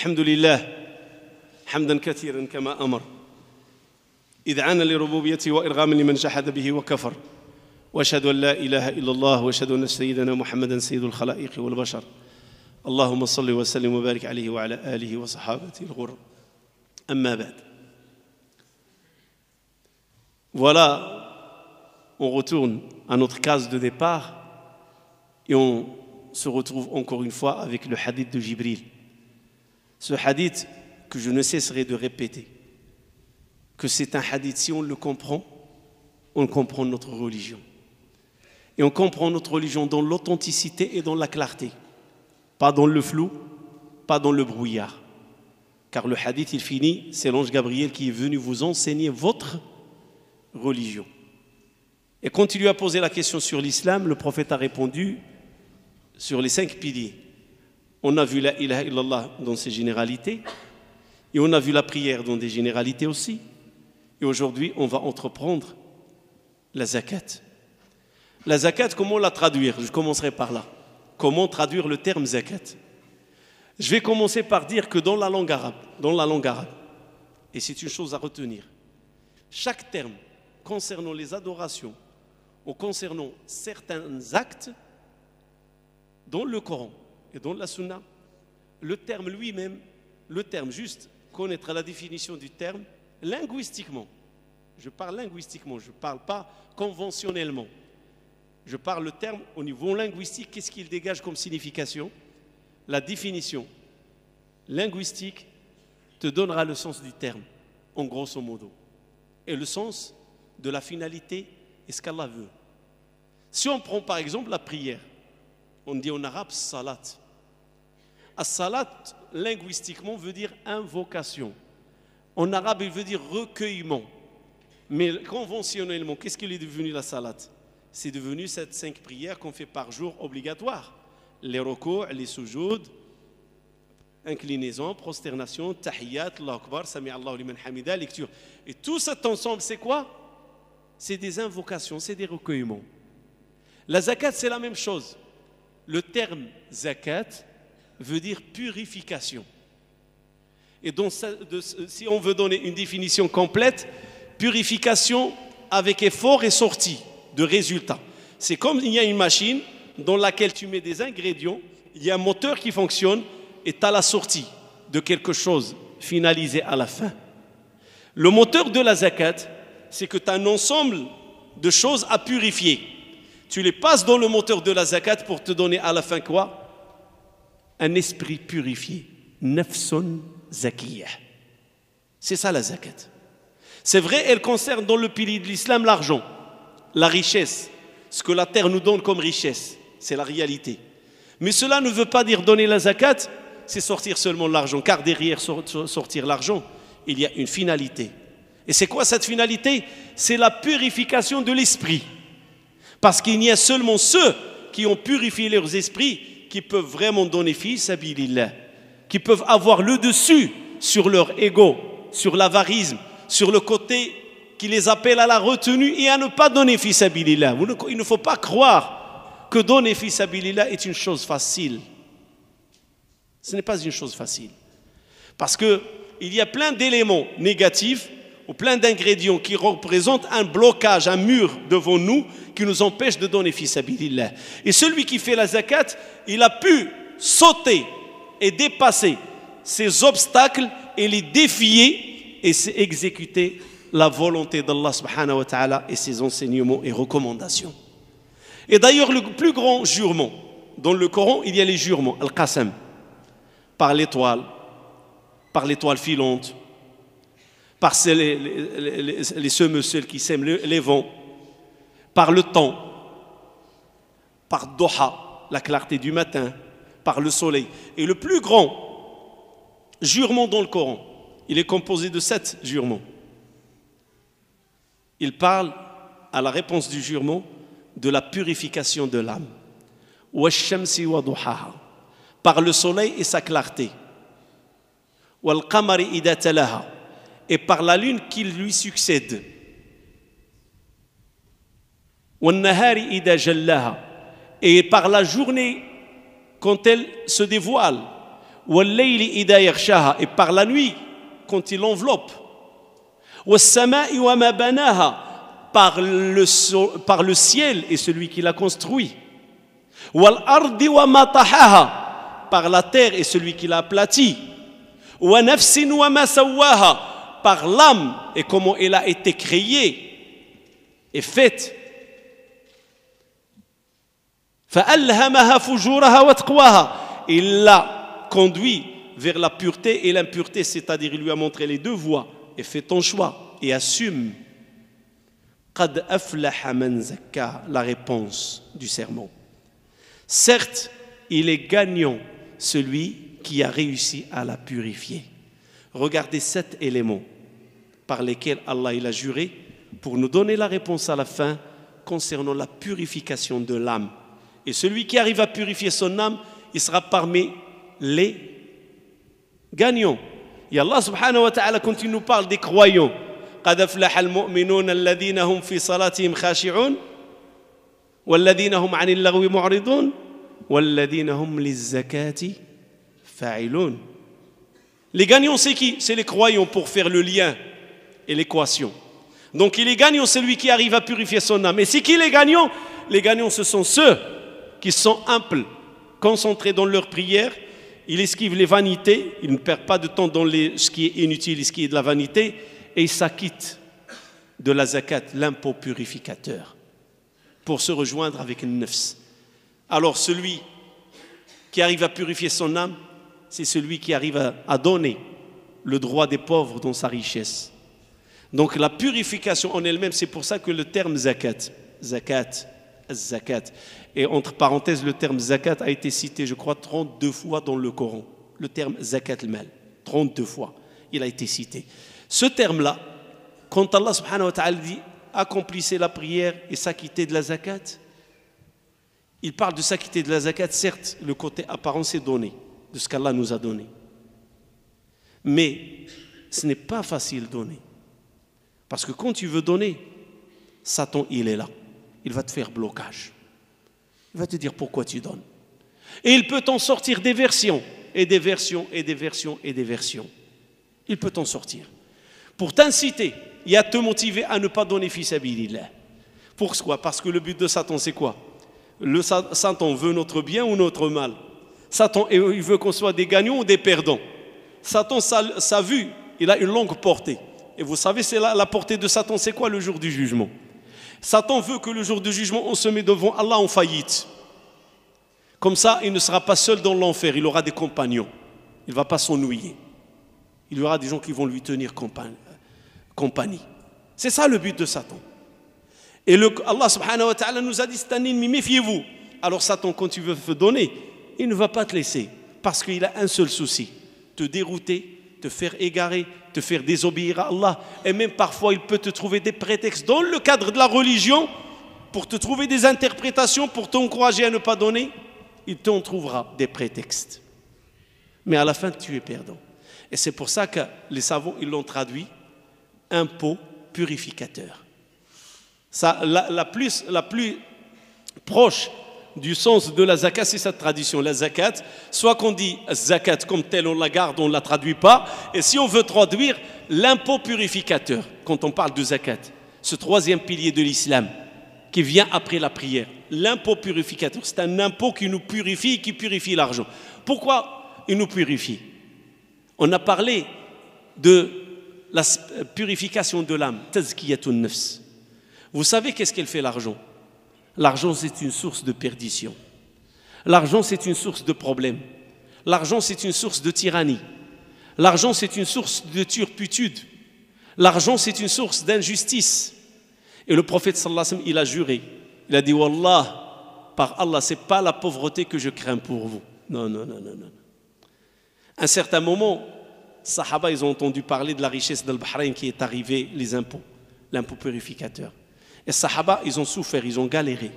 الحمد لله حمدا كثيرا كما أمر إذعانا لربوبيته وإرغاما لمن جحد به وكفر وأشهد أن لا إله إلا الله وأشهد أن سيدنا محمدا سيد الخلائق والبشر اللهم صل وسلم وبارك عليه وعلى آله وصحابته الغر أما بعد. Voilà, on retourne à notre case de départ et on se retrouve encore une fois avec le hadith de Jibril. Ce hadith que je ne cesserai de répéter, que c'est un hadith, si on le comprend, on comprend notre religion. Et on comprend notre religion dans l'authenticité et dans la clarté, pas dans le flou, pas dans le brouillard. Car le hadith, il finit, c'est l'ange Gabriel qui est venu vous enseigner votre religion. Et quand il lui a posé la question sur l'islam, le prophète a répondu sur les 5 piliers. On a vu la ilaha illallah dans ses généralités, et on a vu la prière dans des généralités aussi. Et aujourd'hui, on va entreprendre la zakat. La zakat, comment la traduire? Je commencerai par là. Comment traduire le terme zakat? Je vais commencer par dire que dans la langue arabe, et c'est une chose à retenir, chaque terme concernant les adorations ou concernant certains actes, dans le Coran et dans la Sunna, le terme lui-même, le terme, juste connaître la définition du terme, linguistiquement, je parle linguistiquement, je ne parle pas conventionnellement, je parle le terme au niveau linguistique, qu'est-ce qu'il dégage comme signification? La définition linguistique te donnera le sens du terme, en grosso modo, et le sens de la finalité et ce qu'Allah veut. Si on prend par exemple la prière, on dit en arabe salat. As-salat, linguistiquement, veut dire invocation. En arabe, il veut dire recueillement. Mais conventionnellement, qu'est-ce qu'il est devenu la salat? C'est devenu ces 5 prières qu'on fait par jour obligatoires. Les ruku', les sujud, inclinaison, prosternation, tahiyyat, Allahu Akbar, Sami Allahu liman hamida, lecture. Et tout cet ensemble, c'est quoi? C'est des invocations, c'est des recueillements. La zakat, c'est la même chose. Le terme zakat veut dire purification. Et donc, si on veut donner une définition complète, purification avec effort et sortie de résultats. C'est comme il y a une machine dans laquelle tu mets des ingrédients, il y a un moteur qui fonctionne et tu as la sortie de quelque chose finalisé à la fin. Le moteur de la zakat, c'est que tu as un ensemble de choses à purifier. Tu les passes dans le moteur de la zakat pour te donner à la fin quoi? Un esprit purifié. Nafsun zakiyah. C'est ça la zakat. C'est vrai, elle concerne dans le pilier de l'islam l'argent, la richesse, ce que la terre nous donne comme richesse. C'est la réalité. Mais cela ne veut pas dire donner la zakat, c'est sortir seulement l'argent. Car derrière sortir l'argent, il y a une finalité. Et c'est quoi cette finalité? C'est la purification de l'esprit. Parce qu'il y a seulement ceux qui ont purifié leurs esprits qui peuvent vraiment donner fi sabilillah, qui peuvent avoir le dessus sur leur ego, sur l'avarisme, sur le côté qui les appelle à la retenue et à ne pas donner fi sabilillah. Il ne faut pas croire que donner fi sabilillah est une chose facile. Ce n'est pas une chose facile. Parce qu'il y a plein d'éléments négatifs ou plein d'ingrédients qui représentent un blocage, un mur devant nous qui nous empêche de donner fi sabilillah. Et celui qui fait la zakat, il a pu sauter et dépasser ces obstacles et les défier et exécuter la volonté d'Allah subhanahu wa ta'ala et ses enseignements et recommandations. Et d'ailleurs, le plus grand jurement, dans le Coran, il y a les jurements, al-qasam, par l'étoile filante, par les semouselles qui sèment les vents, par le temps, par Doha, la clarté du matin, par le soleil. Et le plus grand jurement dans le Coran, il est composé de 7 jurements. Il parle, à la réponse du jurement, de la purification de l'âme. Wash-shamsi wa duhaha, par le soleil et sa clarté. Wal-qamari idha talaha, et par la lune qui lui succède. Wan-nahari idha jallaha, et par la journée quand elle se dévoile. وَاللَّيْلِ إِذَا يَغْشَاهَا, et par la nuit, quand il l'enveloppe. وَالسَّمَاءِ وَمَا بَنَاهَا, par le ciel et celui qui l'a construit. وَالْأَرْضِ وَمَا طَحَاهَا, par la terre et celui qui l'a aplati. وَنَفْسٍ وَمَا سَوَّاهَا, par l'âme et comment elle a été créée et faite. فَأَلْهَمَهَا فُجُورَهَا وَتَقْوَاهَا, il l'a conduit vers la pureté et l'impureté, c'est-à-dire il lui a montré les deux voies. Et fais ton choix et assume. قَدْ أَفْلَحَ مَنْ زَكَّاهَا, la réponse du sermon. Certes, il est gagnant celui qui a réussi à la purifier. Regardez 7 éléments par lesquels Allah il a juré pour nous donner la réponse à la fin concernant la purification de l'âme. Et celui qui arrive à purifier son âme, il sera parmi les gagnants. Et Allah subhanahu wa ta'ala, quand il nous parle des croyants, قَدْ أَفْلَحَ الْمُؤْمِنُونَ الَّذِينَ هُمْ فِي صَلَاتِهِمْ خَاشِعُونَ وَالَّذِينَ هُمْ عَنِ اللَّغْوِ مُعْرِضُونَ وَالَّذِينَ هُمْ لِلزَّكَاةِ فَاعِلُونَ. Les gagnants, c'est qui? C'est les croyants, pour faire le lien et l'équation. Donc il est gagnant celui qui arrive à purifier son âme. Et c'est qui les gagnants? Les gagnants, ce sont ceux qui sont humbles, concentrés dans leur prière. Il esquive les vanités, il ne perd pas de temps dans ce qui est inutile et ce qui est de la vanité, et il s'acquitte de la zakat, l'impôt purificateur, pour se rejoindre avec une nafs. Alors celui qui arrive à purifier son âme, c'est celui qui arrive à donner le droit des pauvres dans sa richesse. Donc la purification en elle-même, c'est pour ça que le terme zakat, et entre parenthèses, le terme zakat a été cité, je crois, 32 fois dans le Coran. Le terme zakat al-mal, 32 fois, il a été cité. Ce terme-là, quand Allah subhanahu wa ta'ala dit accomplissez la prière et s'acquitter de la zakat, il parle de s'acquitter de la zakat, certes, le côté apparent c'est donné, de ce qu'Allah nous a donné. Mais ce n'est pas facile de donner. Parce que quand tu veux donner, Satan, il est là. Il va te faire blocage. Il va te dire pourquoi tu donnes. Et il peut t'en sortir des versions, et des versions, et des versions, et des versions. Il peut t'en sortir. Pour t'inciter et à te motiver à ne pas donner fi sabilillah. Pourquoi? Parce que le but de Satan, c'est quoi? Satan veut notre bien ou notre mal? Satan, il veut qu'on soit des gagnants ou des perdants. Satan, sa vue, il a une longue portée. Et vous savez, c'est la portée de Satan, c'est quoi le jour du jugement? Satan veut que le jour du jugement, on se met devant Allah en faillite. Comme ça, il ne sera pas seul dans l'enfer, il aura des compagnons. Il ne va pas s'ennuyer. Il y aura des gens qui vont lui tenir compagnie. C'est ça le but de Satan. Et Allah subhanahu wa ta'ala nous a dit, c'est un ennemi, méfiez-vous. Alors Satan, quand tu veux te donner, il ne va pas te laisser. Parce qu'il a un seul souci, te dérouter, te faire égarer, te faire désobéir à Allah. Et même parfois, il peut te trouver des prétextes dans le cadre de la religion pour te trouver des interprétations, pour t'encourager à ne pas donner. Il t'en trouvera des prétextes. Mais à la fin, tu es perdant. Et c'est pour ça que les savants, ils l'ont traduit impôt purificateur. Ça, la plus proche du sens de la zakat, c'est cette tradition. La zakat, soit qu'on dit zakat comme tel, on la garde, on ne la traduit pas. Et si on veut traduire l'impôt purificateur, quand on parle de zakat, ce troisième pilier de l'islam, qui vient après la prière, l'impôt purificateur, c'est un impôt qui nous purifie, qui purifie l'argent. Pourquoi il nous purifie? On a parlé de la purification de l'âme, tazkiyatun nafs. Vous savez qu'est-ce qu'elle fait l'argent? L'argent, c'est une source de perdition. L'argent, c'est une source de problème. L'argent, c'est une source de tyrannie. L'argent, c'est une source de turpitude. L'argent, c'est une source d'injustice. Et le prophète sallallahu alayhi wa sallam, il a juré. Il a dit, Wallah, par Allah, ce n'est pas la pauvreté que je crains pour vous. Non, non, non, non, non. À un certain moment, Sahaba, ils ont entendu parler de la richesse d'Al-Bahreïn qui est arrivée, les impôts, l'impôt purificateur. Et Sahaba, ils ont souffert, ils ont galéré.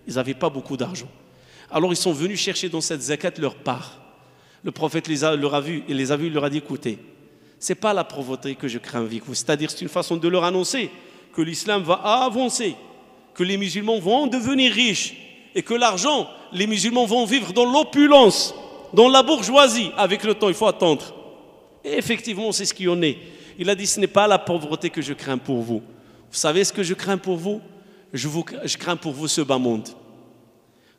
Ils n'avaient pas beaucoup d'argent. Alors ils sont venus chercher dans cette zakat leur part. Le prophète les a vus, il leur a dit, écoutez, ce n'est pas la pauvreté que je crains avec vous. C'est-à-dire c'est une façon de leur annoncer que l'islam va avancer, que les musulmans vont devenir riches et que l'argent, les musulmans vont vivre dans l'opulence. Dans la bourgeoisie, avec le temps, il faut attendre. Et effectivement, c'est ce qui en est. Il a dit, ce n'est pas la pauvreté que je crains pour vous. Vous savez ce que je crains pour vous? Je crains pour vous ce bas monde.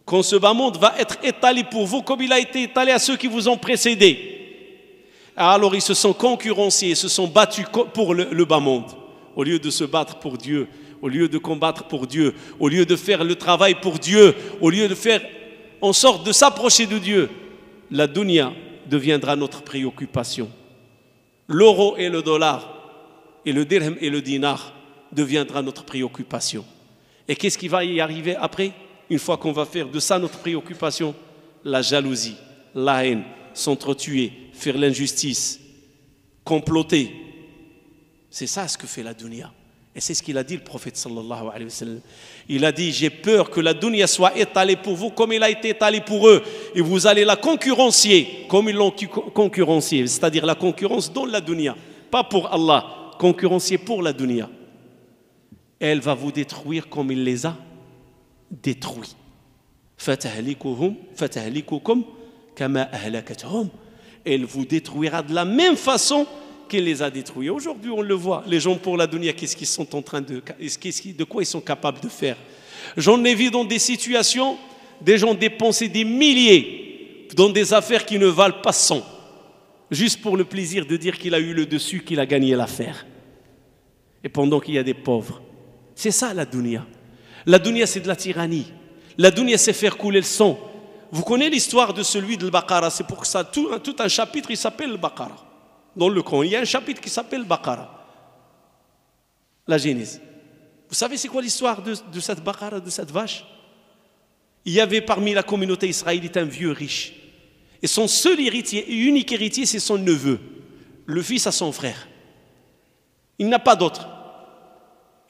Quand ce bas monde va être étalé pour vous comme il a été étalé à ceux qui vous ont précédés. Alors ils se sont concurrenciés, ils se sont battus pour le bas monde. Au lieu de se battre pour Dieu, au lieu de combattre pour Dieu, au lieu de faire le travail pour Dieu, au lieu de faire en sorte de s'approcher de Dieu, la dunya deviendra notre préoccupation. L'euro et le dollar, et le dirham et le dinar deviendra notre préoccupation. Et qu'est-ce qui va y arriver après? Une fois qu'on va faire de ça notre préoccupation, la jalousie, la haine, s'entretuer, faire l'injustice, comploter. C'est ça ce que fait la dunya. Et c'est ce qu'il a dit le prophète sallallahu alayhi wa sallam. Il a dit, j'ai peur que la dunya soit étalée pour vous comme elle a été étalée pour eux. Et vous allez la concurrencier comme ils l'ont concurrenciée. C'est-à-dire la concurrence dans la dunya. Pas pour Allah, concurrencier pour la dunya. Elle va vous détruire comme il les a détruits. فَتَهْلِكُكُمْ كَمَا أَهْلَكَتْهُمْ. Elle vous détruira de la même façon qu'elle les a détruits. Aujourd'hui, on le voit. Les gens pour la dunya, qu'est-ce qu'ils sont en train de quoi ils sont capables de faire? J'en ai vu dans des situations, des gens dépenser des milliers dans des affaires qui ne valent pas 100, juste pour le plaisir de dire qu'il a eu le dessus, qu'il a gagné l'affaire. Et pendant qu'il y a des pauvres. C'est ça la dunya. La dunya, c'est de la tyrannie. La dunya, c'est faire couler le sang. Vous connaissez l'histoire de celui de Al-Baqara. C'est pour ça tout un chapitre, il s'appelle Al-Baqara. Dans le Coran, il y a un chapitre qui s'appelle Al-Baqara. La Genèse. Vous savez c'est quoi l'histoire de cette Baqara, de cette vache? Il y avait parmi la communauté israélite un vieux riche. Et son seul héritier et unique héritier, c'est son neveu. Le fils à son frère. Il n'a pas d'autre.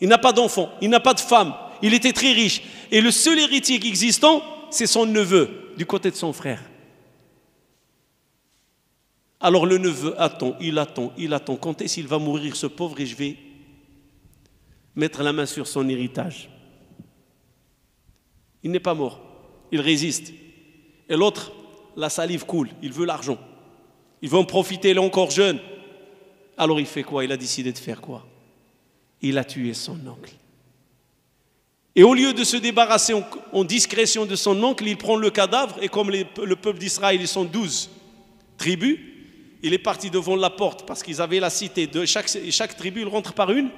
Il n'a pas d'enfant, il n'a pas de femme, il était très riche. Et le seul héritier existant, c'est son neveu, du côté de son frère. Alors le neveu attend. Quand est-ce qu'il va mourir ce pauvre et je vais mettre la main sur son héritage? Il n'est pas mort, il résiste. Et l'autre, la salive coule, il veut l'argent. Il veut en profiter, il est encore jeune. Alors il fait quoi? Il a décidé de faire quoi? Il a tué son oncle. Et au lieu de se débarrasser en discrétion de son oncle, il prend le cadavre et comme le peuple d'Israël, ils sont 12 tribus, il est parti devant la porte parce qu'ils avaient la cité. De chaque tribu, il rentre par une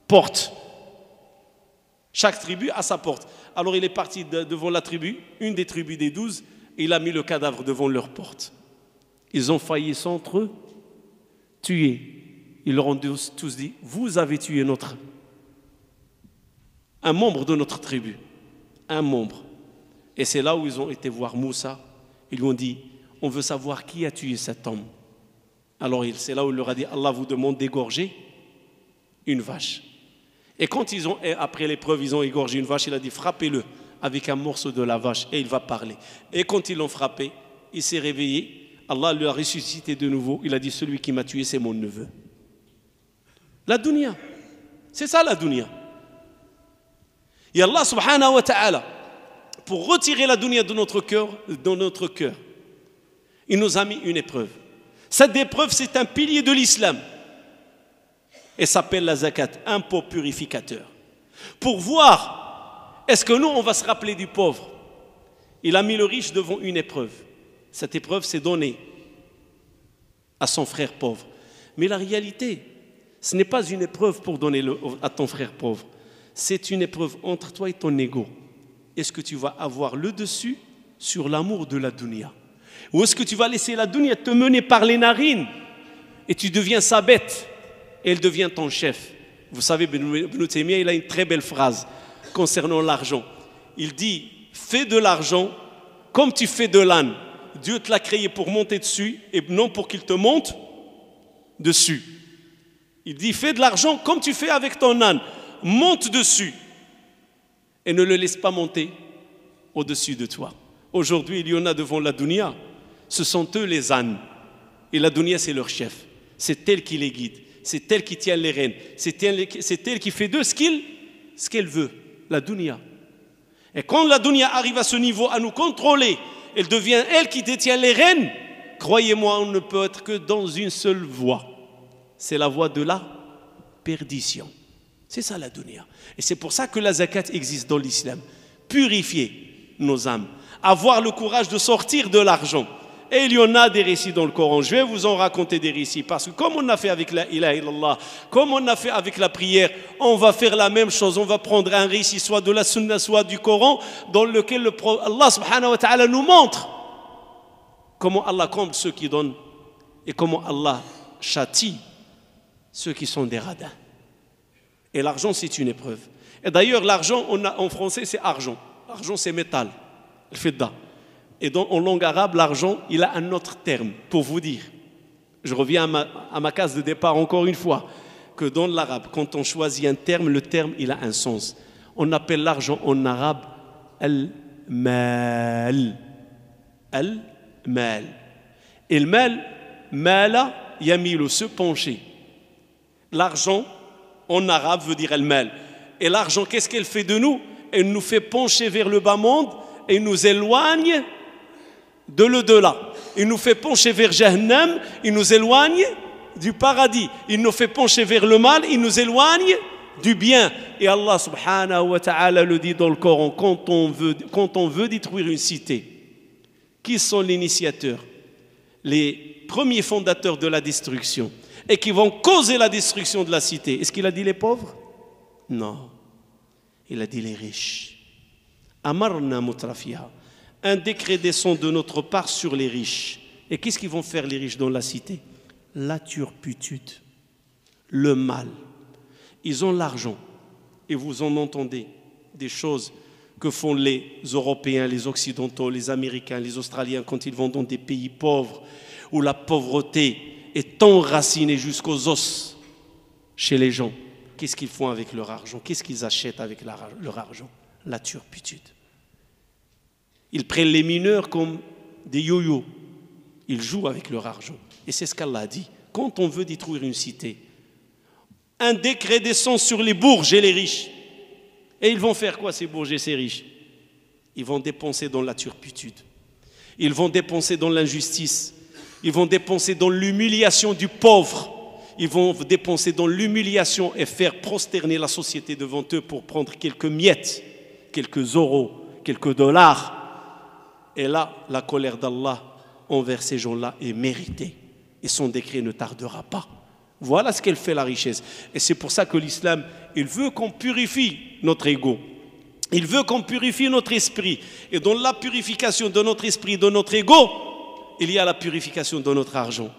porte. Chaque tribu a sa porte. Alors il est parti devant la tribu, une des tribus des 12, et il a mis le cadavre devant leur porte. Ils ont failli s'entre-tuer. Ils leur ont tous dit, vous avez tué un membre de notre tribu. Un membre. Et c'est là où ils ont été voir Moussa. Ils lui ont dit, on veut savoir qui a tué cet homme. Alors c'est là où il leur a dit, Allah vous demande d'égorger une vache. Et quand après l'épreuve, ils ont égorgé une vache, il a dit, frappez-le avec un morceau de la vache et il va parler. Et quand ils l'ont frappé, il s'est réveillé. Allah lui a ressuscité de nouveau. Il a dit, celui qui m'a tué, c'est mon neveu. La dunya, c'est ça la dunya. Et Allah subhanahu wa ta'ala, pour retirer la dunya de notre cœur, il nous a mis une épreuve. Cette épreuve, c'est un pilier de l'islam. Et s'appelle la zakat, impôt purificateur. Pour voir, est-ce que nous, on va se rappeler du pauvre? Il a mis le riche devant une épreuve. Cette épreuve, c'est donné à son frère pauvre. Mais la réalité, ce n'est pas une épreuve pour donner à ton frère pauvre. C'est une épreuve entre toi et ton ego. Est-ce que tu vas avoir le dessus sur l'amour de la dunya? Ou est-ce que tu vas laisser la dunya te mener par les narines et tu deviens sa bête et elle devient ton chef? Vous savez, Ibn Taymiyyah, il a une très belle phrase concernant l'argent. Il dit, fais de l'argent comme tu fais de l'âne. Dieu te l'a créé pour monter dessus et non pour qu'il te monte dessus. Il dit, fais de l'argent comme tu fais avec ton âne. Monte dessus et ne le laisse pas monter au-dessus de toi. Aujourd'hui, il y en a devant la dunya. Ce sont eux les ânes. Et la dunya, c'est leur chef. C'est elle qui les guide. C'est elle qui tient les rênes. C'est elle qui fait d'eux ce qu'elle veut. La dunya. Et quand la dunya arrive à ce niveau, à nous contrôler elle devient elle qui détient les rênes, croyez-moi, on ne peut être que dans une seule voie. C'est la voie de la perdition. C'est ça la dunya. Et c'est pour ça que la zakat existe dans l'islam. Purifier nos âmes, avoir le courage de sortir de l'argent. Et il y en a des récits dans le Coran. Je vais vous en raconter des récits. Parce que comme on a fait avec la ilaha illallah, comme on a fait avec la prière, on va faire la même chose. On va prendre un récit, soit de la sunna, soit du Coran, dans lequel Allah subhanahu wa ta'ala nous montre comment Allah comble ceux qui donnent et comment Allah châtie ceux qui sont des radins. Et l'argent, c'est une épreuve. Et d'ailleurs, l'argent, en français, c'est argent. Argent, c'est métal, le fidda. Et en langue arabe, l'argent, il a un autre terme, pour vous dire. Je reviens à ma case de départ encore une fois, que dans l'arabe, quand on choisit un terme, le terme, il a un sens. On appelle l'argent en arabe al-mal. Al-mal. Et le mal, mala yamilu, se pencher. L'argent, en arabe, veut dire al-mal. Et l'argent, qu'est-ce qu'elle fait de nous? Elle nous fait pencher vers le bas monde et nous éloigne de l'au-delà. Il nous fait pencher vers Jahannam, il nous éloigne du paradis. Il nous fait pencher vers le mal, il nous éloigne du bien. Et Allah subhanahu wa ta'ala le dit dans le Coran, quand on veut détruire une cité, qui sont les initiateurs? Les premiers fondateurs de la destruction et qui vont causer la destruction de la cité. Est-ce qu'il a dit les pauvres? Non. Il a dit les riches. Amarna mutrafiha. Un décret descend de notre part sur les riches. Et qu'est-ce qu'ils vont faire les riches dans la cité? La turpitude, le mal. Ils ont l'argent. Et vous en entendez des choses que font les Européens, les Occidentaux, les Américains, les Australiens quand ils vont dans des pays pauvres où la pauvreté est enracinée jusqu'aux os chez les gens. Qu'est-ce qu'ils font avec leur argent? Qu'est-ce qu'ils achètent avec leur argent? La turpitude. Ils prennent les mineurs comme des yo-yo. Ils jouent avec leur argent. Et c'est ce qu'Allah a dit. Quand on veut détruire une cité, un décret descend sur les bourges et les riches. Et ils vont faire quoi, ces bourges et ces riches? Ils vont dépenser dans la turpitude. Ils vont dépenser dans l'injustice. Ils vont dépenser dans l'humiliation du pauvre. Ils vont dépenser dans l'humiliation et faire prosterner la société devant eux pour prendre quelques miettes, quelques euros, quelques dollars. Et là, la colère d'Allah envers ces gens-là est méritée. Et son décret ne tardera pas. Voilà ce qu'elle fait la richesse. Et c'est pour ça que l'islam, il veut qu'on purifie notre ego. Il veut qu'on purifie notre esprit. Et dans la purification de notre esprit, de notre ego, il y a la purification de notre argent.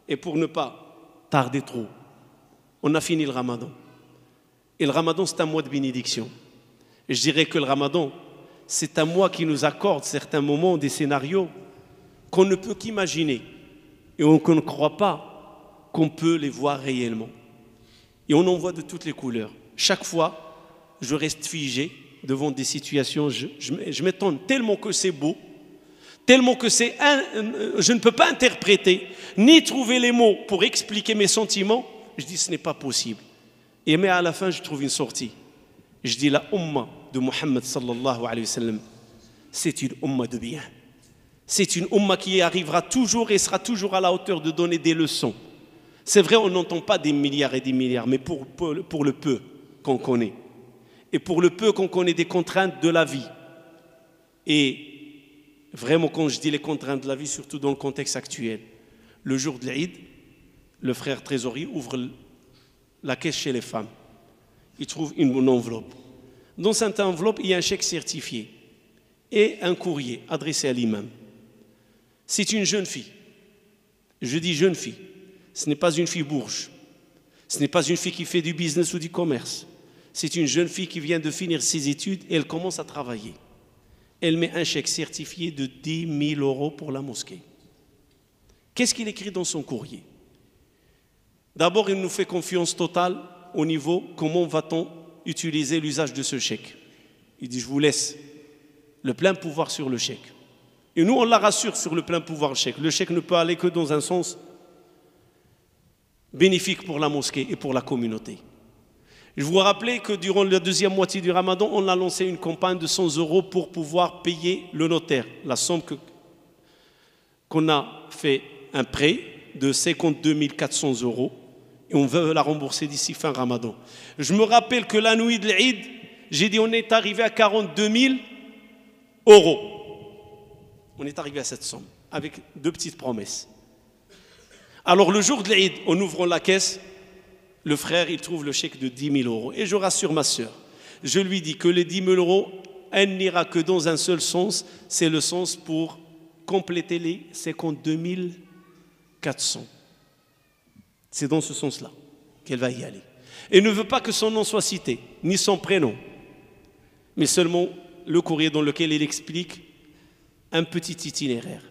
Et pour ne pas tarder trop, on a fini le ramadan. Et le ramadan, c'est un mois de bénédiction. Et je dirais que le ramadan, c'est un mois qui nous accorde certains moments, des scénarios qu'on ne peut qu'imaginer et qu'on ne croit pas qu'on peut les voir réellement. Et on en voit de toutes les couleurs. Chaque fois, je reste figé devant des situations, je m'étonne tellement que c'est beau, tellement que je ne peux pas interpréter, ni trouver les mots pour expliquer mes sentiments. Je dis, ce n'est pas possible. Et mais à la fin, je trouve une sortie. Je dis, la umma de Muhammad sallallahu alayhi wa sallam, c'est une umma de bien. C'est une umma qui arrivera toujours et sera toujours à la hauteur de donner des leçons. C'est vrai, on n'entend pas des milliards et des milliards, mais pour le peu qu'on connaît. Et pour le peu qu'on connaît des contraintes de la vie. Et vraiment, quand je dis les contraintes de la vie, surtout dans le contexte actuel, le jour de l'Eid, le frère trésorier ouvre la caisse chez les femmes. Il trouve une enveloppe. Dans cette enveloppe, il y a un chèque certifié et un courrier adressé à l'imam. C'est une jeune fille. Je dis jeune fille. Ce n'est pas une fille bourge. Ce n'est pas une fille qui fait du business ou du commerce. C'est une jeune fille qui vient de finir ses études et elle commence à travailler. Elle met un chèque certifié de 10 000 euros pour la mosquée. Qu'est-ce qu'il écrit dans son courrier? D'abord, il nous fait confiance totale au niveau comment va-t-on utiliser l'usage de ce chèque. Il dit, je vous laisse le plein pouvoir sur le chèque. Et nous, on la rassure sur le plein pouvoir chèque. Le chèque ne peut aller que dans un sens bénéfique pour la mosquée et pour la communauté. Je vous rappelle que durant la deuxième moitié du Ramadan, on a lancé une campagne de 100 € pour pouvoir payer le notaire. La somme qu'on a fait un prêt de 52 400 € et on veut la rembourser d'ici fin Ramadan. Je me rappelle que la nuit de l'Eid, j'ai dit on est arrivé à 42 000 €. On est arrivé à cette somme avec 2 petites promesses. Alors le jour de l'Eid, en ouvrant la caisse, le frère, il trouve le chèque de 10 000 €. Et je rassure ma soeur, je lui dis que les 10 000 €, elle n'ira que dans un seul sens, c'est le sens pour compléter les 52 400. C'est dans ce sens-là qu'elle va y aller. Et ne veut pas que son nom soit cité, ni son prénom, mais seulement le courrier dans lequel il explique un petit itinéraire.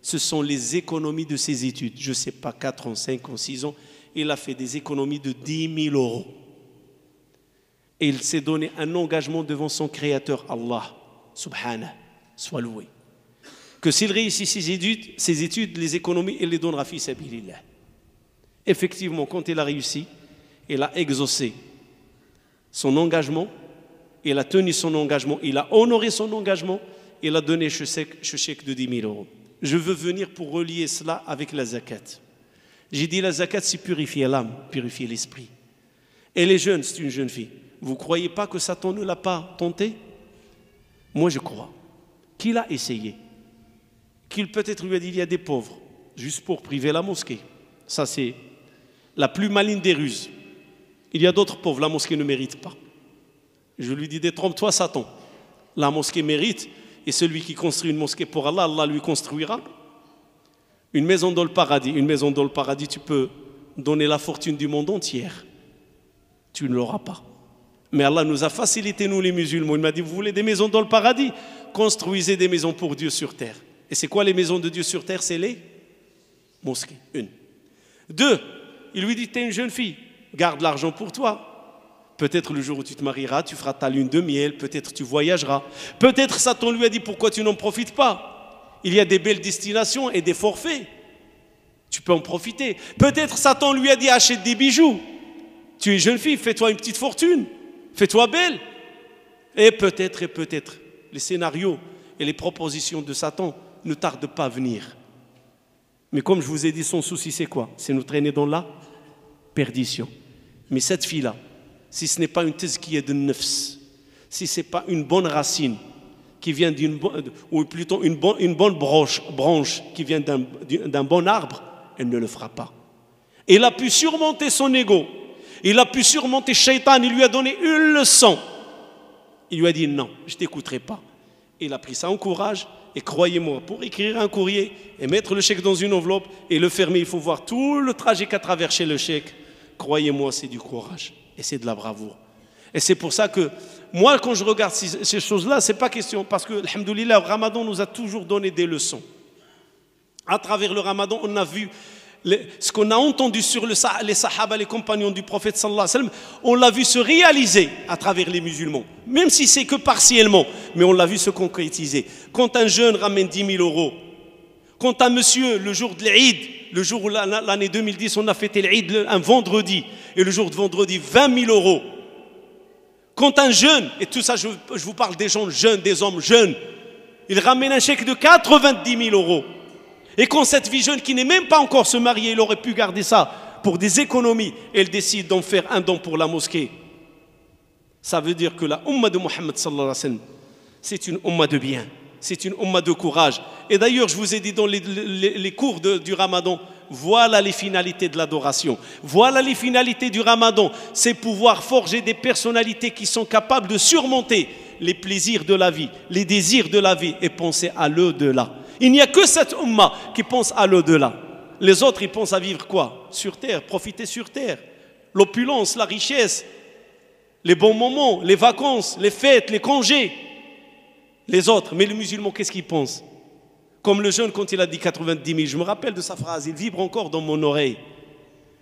Ce sont les économies de ses études. Je ne sais pas, 4 ans, 5 ans, 6 ans, il a fait des économies de 10 000 €. Et il s'est donné un engagement devant son Créateur, Allah, subhanah, soit loué. Que s'il réussit ses études, les économies, il les donnera fi sabilillah. Effectivement, quand il a réussi, il a exaucé son engagement, il a tenu son engagement, il a honoré son engagement, il a donné ce chèque de 10 000 €. Je veux venir pour relier cela avec la zakat. J'ai dit la zakat, c'est purifier l'âme, purifier l'esprit. Elle est jeune, c'est une jeune fille. Vous ne croyez pas que Satan ne l'a pas tenté? Moi, je crois qu'il a essayé. Qu'il peut-être lui a dit, il y a des pauvres, juste pour priver la mosquée. Ça, c'est la plus maligne des ruses. Il y a d'autres pauvres, la mosquée ne mérite pas. Je lui dis, détrompe-toi, Satan. La mosquée mérite, et celui qui construit une mosquée pour Allah, Allah lui construira. Une maison dans le paradis. Une maison dans le paradis, tu peux donner la fortune du monde entier. Tu ne l'auras pas. Mais Allah nous a facilité, nous les musulmans. Il m'a dit, vous voulez des maisons dans le paradis? Construisez des maisons pour Dieu sur terre. Et c'est quoi les maisons de Dieu sur terre? C'est les mosquées. 1. 2, il lui dit, tu es une jeune fille, garde l'argent pour toi. Peut-être le jour où tu te marieras, tu feras ta lune de miel, peut-être tu voyageras. Peut-être Satan lui a dit, pourquoi tu n'en profites pas? Il y a des belles destinations et des forfaits. Tu peux en profiter. Peut-être Satan lui a dit, achète des bijoux. Tu es jeune fille, fais-toi une petite fortune. Fais-toi belle. Et peut-être, les scénarios et les propositions de Satan ne tardent pas à venir. Mais comme je vous ai dit, son souci c'est quoi? C'est nous traîner dans la perdition. Mais cette fille-là, si ce n'est pas une tazkiya de nafs, si ce n'est pas une bonne racine qui vient ou plutôt une bonne branche qui vient d'un bon arbre, elle ne le fera pas. Il a pu surmonter son ego, il a pu surmonter Shaitan, il lui a donné une leçon. Il lui a dit non, je ne t'écouterai pas. Il a pris ça en courage et croyez-moi, pour écrire un courrier et mettre le chèque dans une enveloppe et le fermer, il faut voir tout le trajet qu'a traversé le chèque. Croyez-moi, c'est du courage et c'est de la bravoure. Et c'est pour ça que moi, quand je regarde ces choses-là, ce n'est pas question, parce que, alhamdoulilah, le Ramadan nous a toujours donné des leçons. À travers le Ramadan, on a vu ce qu'on a entendu sur les sahaba, les compagnons du prophète sallallahu alayhi wa sallam, on l'a vu se réaliser à travers les musulmans, même si c'est que partiellement, mais on l'a vu se concrétiser. Quand un jeune ramène 10 000 €, quand un monsieur, le jour de l'Eid, le jour où l'année 2010, on a fêté l'Eid un vendredi, et le jour de vendredi, 20 000 €. Quand un jeune, et tout ça, je vous parle des gens jeunes, des hommes jeunes, il ramène un chèque de 90 000 €. Et quand cette vie jeune qui n'est même pas encore se marier, il aurait pu garder ça pour des économies, elle décide d'en faire un don pour la mosquée. Ça veut dire que la Ummah de Muhammad sallallahu alayhi wa sallam, c'est une Ummah de bien, c'est une Ummah de courage. Et d'ailleurs, je vous ai dit dans les cours du Ramadan, voilà les finalités de l'adoration. Voilà les finalités du Ramadan. C'est pouvoir forger des personnalités qui sont capables de surmonter les plaisirs de la vie, les désirs de la vie et penser à l'au-delà. Il n'y a que cette Ummah qui pense à l'au-delà. Les autres, ils pensent à vivre quoi? Sur terre, profiter sur terre. L'opulence, la richesse, les bons moments, les vacances, les fêtes, les congés. Les autres, mais les musulmans, qu'est-ce qu'ils pensent? Comme le jeune, quand il a dit 90 000, je me rappelle de sa phrase, il vibre encore dans mon oreille.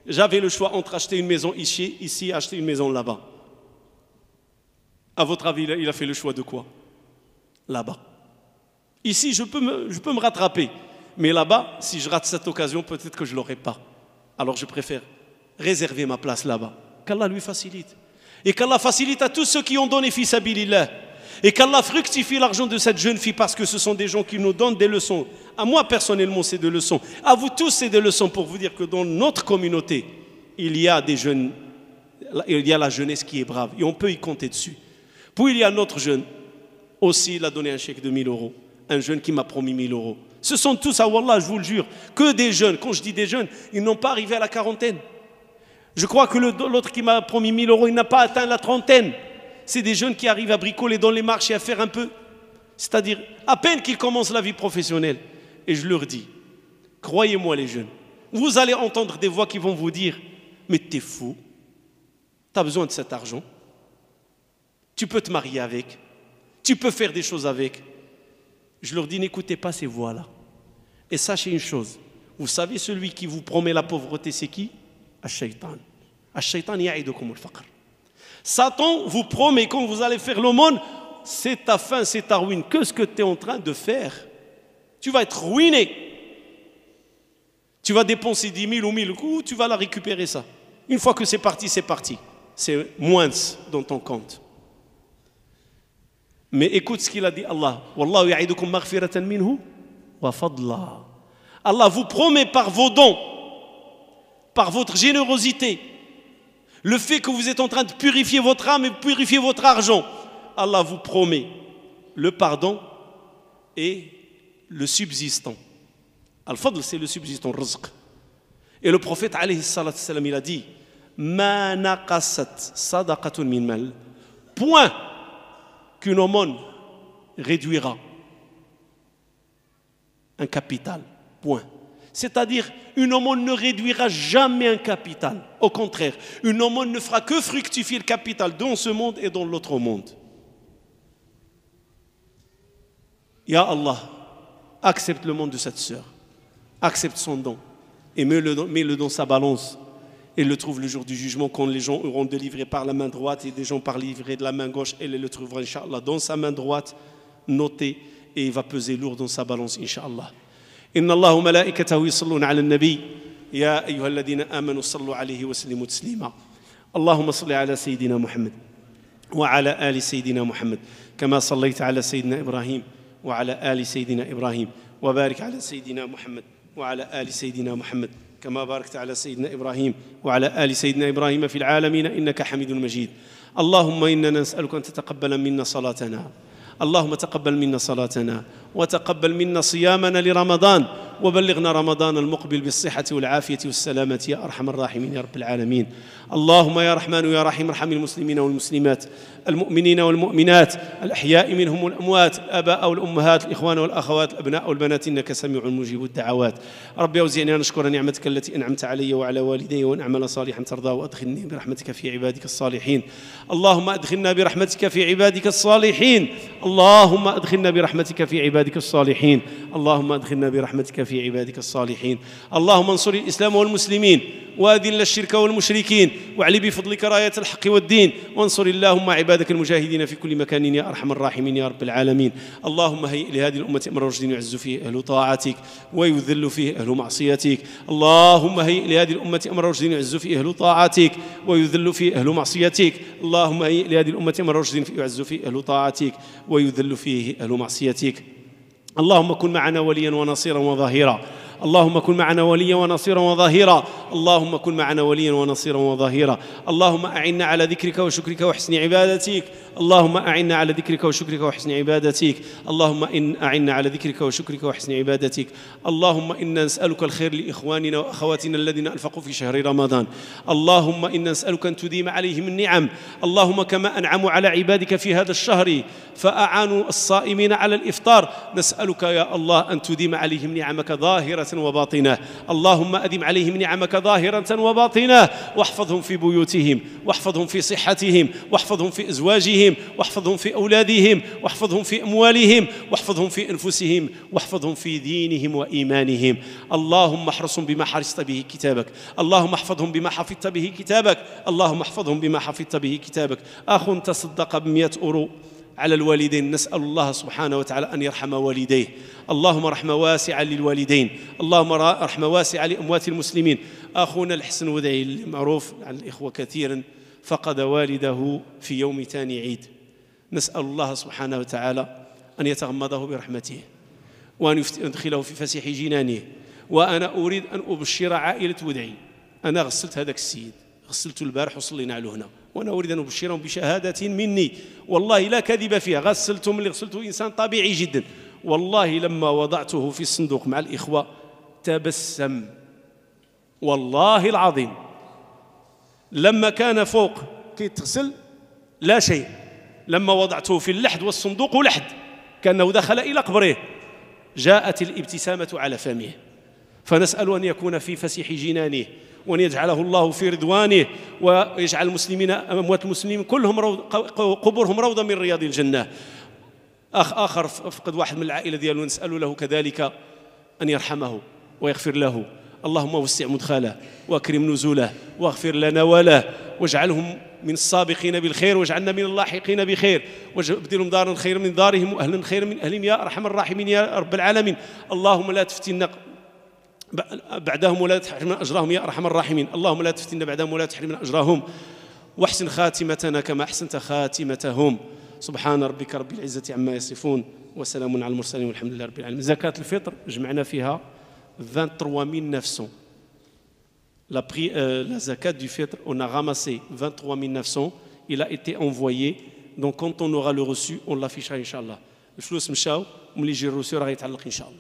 J'avais le choix entre acheter une maison ici et acheter une maison là-bas. À votre avis, il a fait le choix de quoi? Là-bas. Ici, je peux me rattraper. Mais là-bas, si je rate cette occasion, peut-être que je ne l'aurai pas. Alors je préfère réserver ma place là-bas. Qu'Allah lui facilite. Et qu'Allah facilite à tous ceux qui ont donné fi sabilillah. Et qu'Allah fructifie l'argent de cette jeune fille parce que ce sont des gens qui nous donnent des leçons. À moi personnellement, c'est des leçons. À vous tous, c'est des leçons pour vous dire que dans notre communauté, il y a des jeunes, il y a la jeunesse qui est brave et on peut y compter dessus. Puis il y a notre jeune, aussi il a donné un chèque de 1000 euros. Un jeune qui m'a promis 1000 euros. Ce sont tous, ah wallah, je vous le jure, que des jeunes. Quand je dis des jeunes, ils n'ont pas arrivé à la quarantaine. Je crois que l'autre qui m'a promis 1000 euros, il n'a pas atteint la trentaine. C'est des jeunes qui arrivent à bricoler dans les marchés, à faire un peu. C'est-à-dire, à peine qu'ils commencent la vie professionnelle. Et je leur dis, croyez-moi les jeunes, vous allez entendre des voix qui vont vous dire, mais t'es fou, t'as besoin de cet argent, tu peux te marier avec, tu peux faire des choses avec. Je leur dis, n'écoutez pas ces voix-là. Et sachez une chose, vous savez celui qui vous promet la pauvreté, c'est qui? Ash-Shaytan. Ash-Shaytan ya'idukum al-faqr. Satan vous promet quand vous allez faire l'aumône, c'est ta fin, c'est ta ruine. Qu'est-ce que tu es en train de faire? Tu vas être ruiné. Tu vas dépenser 10 000 ou 1000 coups, tu vas la récupérer ça. Une fois que c'est parti, c'est parti. C'est moins dans ton compte. Mais écoute ce qu'il a dit Allah. Wallahu ya'idukum maghfiratan minhu wa fadla. Allah vous promet par vos dons, par votre générosité, le fait que vous êtes en train de purifier votre âme et purifier votre argent, Allah vous promet le pardon et le subsistant. Al-Fadl, c'est le subsistant, rizq. Et le prophète, alayhi salatu salam, il a dit, ma naqasat sadaqatun min mal. Point qu'une aumône réduira un capital. Point. C'est-à-dire, une aumône ne réduira jamais un capital. Au contraire, une aumône ne fera que fructifier le capital dans ce monde et dans l'autre monde. Ya Allah, accepte le monde de cette sœur, accepte son don et mets-le dans sa balance et le trouve le jour du jugement quand les gens auront délivré par la main droite et des gens par livré de la main gauche, elle le trouvera, Inch'Allah, dans sa main droite, noté, et il va peser lourd dans sa balance, Inch'Allah. إن الله وملائكته يصلون على النبي يا أيها الذين آمنوا صلوا عليه وسلموا تسليما اللهم صل على سيدنا محمد وعلى آل سيدنا محمد كما صليت على سيدنا إبراهيم وعلى آل سيدنا إبراهيم وبارك على سيدنا محمد وعلى آل سيدنا محمد كما باركت على سيدنا إبراهيم وعلى آل سيدنا إبراهيم في العالمين إنك حميد مجيد اللهم إننا نسألك أن تتقبل منا صلاتنا اللهم تقبل منا صلاتنا وتقبل منا صيامنا لرمضان وبلغنا رمضان المقبل بالصحة والعافية والسلامة يا أرحم الراحمين يا رب العالمين اللهم يا رحمن يا رحيم ارحم المسلمين والمسلمات المؤمنين والمؤمنات الأحياء منهم والأموات الآباء والأمهات الإخوان والأخوات الأبناء والبنات إنك سميع مجيب الدعوات رب أوزعني أن أشكر نعمتك التي أنعمت علي وعلى والدي وأن أعمل صالحا ترضاه وأدخلني برحمتك في عبادك الصالحين اللهم أدخلنا برحمتك في عبادك الصالحين اللهم أدخلنا برحمتك في عبادك الصالحين اللهم أدخلنا برحمتك في عبادك الصالحين اللهم انصر الإسلام والمسلمين وأذل الشرك والمشركين واعلي بفضلك راية الحق والدين وانصر اللهم عبادك المجاهدين في كل مكان يا أرحم الراحمين يا رب العالمين اللهم هيئ لهذه الأمة أمر رشد يعز فيه أهل طاعتك ويذل فيه أهل معصيتك اللهم هيئ لهذه الأمة أمر رشد يعز فيه أهل طاعتك ويذل فيه أهل معصيتك اللهم هيئ لهذه الأمة أمر رشد يعز فيه أهل طاعتك ويذل فيه أهل معصيتك اللهم كن معنا وليا ونصيرا وظهيرا اللهم كن معنا وليا ونصيرا وظهيرا اللهم كن معنا وليا ونصيرا وظهيرا اللهم أعنا على ذكرك وشكرك وحسن عبادتك اللهم أعنا على ذكرك وشكرك وحسن عبادتك اللهم أعنا على ذكرك وشكرك وحسن عبادتك اللهم إنا نسألك الخير لإخواننا وأخواتنا الذين أنفقوا في شهر رمضان اللهم إنا نسألك أن تديم عليهم النعم اللهم كما أنعموا على عبادك في هذا الشهر فأعانوا الصائمين على الإفطار نسألك يا الله أن تديم عليهم نعمك ظاهرة وباطنة اللهم أدم عليهم نعمك ظاهرة وباطنة واحفظهم في بيوتهم واحفظهم في صحتهم واحفظهم في أزواجهم واحفظهم في أولادهم واحفظهم في أموالهم واحفظهم في أنفسهم واحفظهم في دينهم وإيمانهم اللهم احرسهم بما حرست به كتابك اللهم احفظهم بما حفظت به كتابك اللهم احفظهم بما حفظت به كتابك أخ تصدق ب100 أورو على الوالدين نسأل الله سبحانه وتعالى أن يرحم والديه اللهم رحمة واسعة للوالدين اللهم رحمة واسعة لأموات المسلمين أخونا الحسن ودعي المعروف عن الإخوة كثيرا فقد والده في يوم ثاني عيد. نسأل الله سبحانه وتعالى أن يتغمده برحمته وأن يدخله في فسيح جنانه. وأنا أريد أن أبشر عائلة ودعي. أنا غسلت هذاك السيد، غسلته البارح وصلينا عليه هنا، وأنا أريد أن أبشرهم بشهادة مني والله لا كذب فيها. غسلته من اللي غسلته إنسان طبيعي جدا، والله لما وضعته في الصندوق مع الإخوة تبسم، والله العظيم. لما كان فوق كيتغسل لا شيء، لما وضعته في اللحد والصندوق لحد كأنه دخل إلى قبره جاءت الابتسامة على فمه. فنسأل أن يكون في فسيح جنانه، وأن يجعله الله في رضوانه، ويجعل المسلمين أموات المسلمين كلهم قبورهم روضة من رياض الجنة. أخ آخر فقد واحد من العائلة ديالو، نسأل له كذلك أن يرحمه ويغفر له. اللهم وسع مدخله واكرم نزوله واغفر لنا وله، واجعلهم من السابقين بالخير، واجعلنا من اللاحقين بخير، وابدلهم دارا خيرا من دارهم واهلا خيرا من اهلهم يا ارحم الراحمين يا رب العالمين. اللهم لا تفتنا بعدهم ولا تحرمنا اجرهم يا ارحم الراحمين. اللهم لا تفتنا بعدهم ولا تحرمنا اجرهم، واحسن خاتمتنا كما احسنت خاتمتهم. سبحان ربك رب العزه عما يصفون وسلام على المرسلين والحمد لله رب العالمين. زكاة الفطر جمعنا فيها 23 900. La zakat du fitr, on a ramassé 23 900. Il a été envoyé. Donc quand on aura le reçu, on l'affichera, Inch'Allah. الفلوس مشاو وملي يجي الرسول راه يتعلق إن شاء الله.